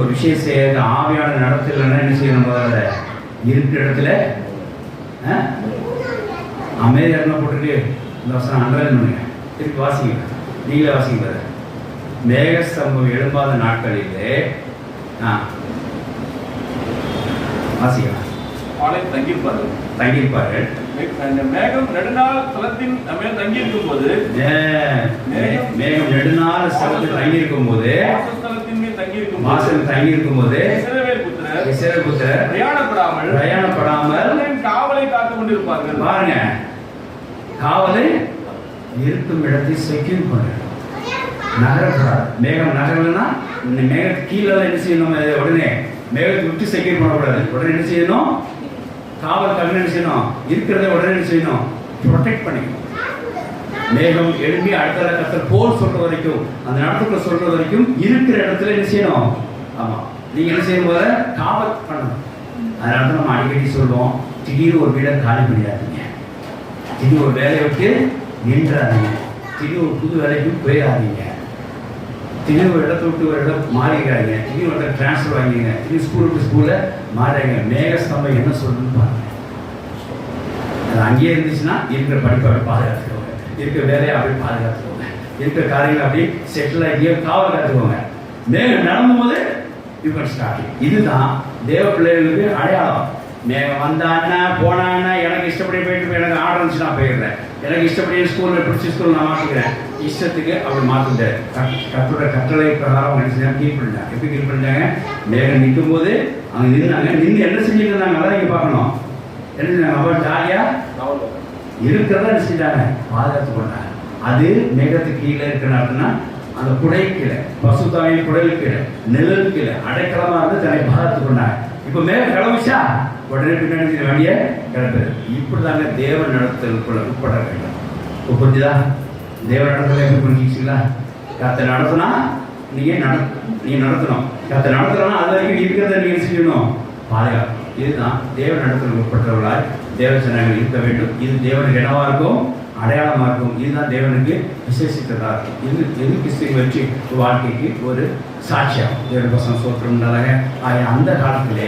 ஒரு விஷயம் செய்ய ஆவியான நடத்தலைன்னா என்ன செய்யணும்? முதல்ல இருக்கிற இடத்துல அமைதியாக இருந்தால் போட்டுருக்கு. இந்த வருஷம் அண்டர்லைன் பண்ணுங்க, திருப்பி வாசிங்க, நீங்களே வாசிங்க. மேகஸ்தம்பம் எழும்பாத நாட்களிலே வாசிக்கலாம். தங்கியிருப்பார்கள். மேகம் நெடுநாள் தலத்தின் மேல் தங்கியிருக்கும் போது மேகம் நெடுநாள் ஸ்தலத்தில் தங்கியிருக்கும் போது வாசல் தங்கியிருக்கும் போது இஸ்ரவேல் புத்திரர் பிரயாணப்படாமல் காவலை காத்துக் கொண்டிருப்பார்கள். பாருங்க, காவலை இருக்கும் இடத்தை செக்யூர் பண்ண நகரக்கூடாது. மேகம் நகரம்னா மேகத்துக்கு கீழே என்ன செய்யணும்? உடனே மேகத்தை விட்டு செக்யூர் பண்ணக்கூடாது. உடனே என்ன செய்யணும்? காவல் கண்ணு என்ன செய்யணும்? இருக்கிறத உடனே என்ன செய்யணும்? ப்ரொடெக்ட் பண்ணிக்கணும். மேகம் எழுப்பி அடுத்த கத்தர் போல் சொல்ற வரைக்கும், அந்த நடத்துக்குள்ள சொல்ற வரைக்கும் இருக்கிற இடத்துல என்ன செய்யணும்? ஆமா, நீங்க என்ன செய்யும் போது காவல் பண்ணணும். அதனால தான் நம்ம அடிக்கடி சொல்லுவோம், திடீர்னு ஒரு வீடை காலி பண்ணிடாதீங்க, திடீர்னு ஒரு வேலையை விட்டு நின்றாதீங்க, திடீர்னு ஒரு புது வேலைக்கு போயிடாதீங்க, திடீர்னு ஒரு இடத்த விட்டு ஒரு இடம் மாறிக்கிறாங்க, திடீர்னு ஒரு இடத்துல டிரான்ஸ்ஃபர் வாங்கிங்க, திடீர்னு ஸ்கூலுக்கு ஸ்கூலில் மாறுறாங்க. மேகஸ்தம்பம் என்ன சொல்லுன்னு பாருங்க. அது அங்கேயே இருந்துச்சுன்னா இருக்கிற படிப்பை அப்படி பாதுகாத்துக்கோங்க, இருக்கிற வேலையை அப்படி பாதுகாத்துக்கோங்க, இருக்கிற காரியங்களை அப்படி செட்டில் ஆகியோ காவல் காத்துக்கோங்க. மேகம் நடந்தும் போது இப்போ ஸ்டார்ட். இதுதான் தேவ பிள்ளைகளுக்கு அடையாளம். மேகம் வந்தான்னா போனான்னா, எனக்கு இஷ்டப்படி போயிட்டு எனக்கு ஆர்டர் இருந்துச்சு நான் போயிடுறேன், எனக்கு இஷ்டப்படி ஸ்கூலில் பிடிச்ச ஸ்கூல் நான் மாற்றிக்கிறேன், இஷ்டத்துக்கு அப்படி மாற்றிட்டார். கத்தோட கட்டளை பிரகாரம் என்ன கீழ் பண்ணிட்டாங்க. எப்படி கீழ் பண்ணிட்டாங்க? மேகம் நிற்கும் போது அவங்க நின்னாங்க. நின்று என்ன செஞ்சுட்டு இருந்தாங்க? அதான் இங்கே பார்க்கணும். என்ன செஞ்சாங்க? அவ்வளோ ஜாலியாக இருக்கிறத என்ன செஞ்சாங்க? பாதுகாத்து கொண்டாங்க. அது மேகத்துக்கு கீழே இருக்கிறாருன்னா அந்த குடை கீழே, பசுத்தாவின் குடையில் கீழே, நிழல் கீழே அடைக்கலமாக இருந்து தன்னை பாதுகாத்து கொண்டாங்க. இப்போ மேகம் கிளம்பிச்சா உடனே பின்னாடி வண்டியை கிளம்புது. இப்படி தாங்க தேவ நடத்தலுக்குள்ள உட்பட வேண்டும். புரிஞ்சுதா? தேவ நடத்தல எப்படி புரிஞ்சிச்சிங்களா? கத்தை நடத்தினா நீங்க நடத்தணும். கத்தை நடத்தலாம், அது வரைக்கும் இருக்கிறத நீங்க செய்யணும், பாதுகாக்கணும். இதுதான் தேவ நடத்தல் உட்பட்டவர்களாய் தேவ ஜனங்கள் இருக்க வேண்டும். இது தேவனுக்கு என்னவா இருக்கும்? அடையாளமாக இருக்கும். இதுதான் தேவனுக்கு விசேஷித்ததாக இருக்கும். இது கிறிஸ்துவின் வெற்றி வாழ்க்கைக்கு ஒரு சாட்சியாகும். தேவ பசங்க சோத்திரம் அந்த காலத்திலே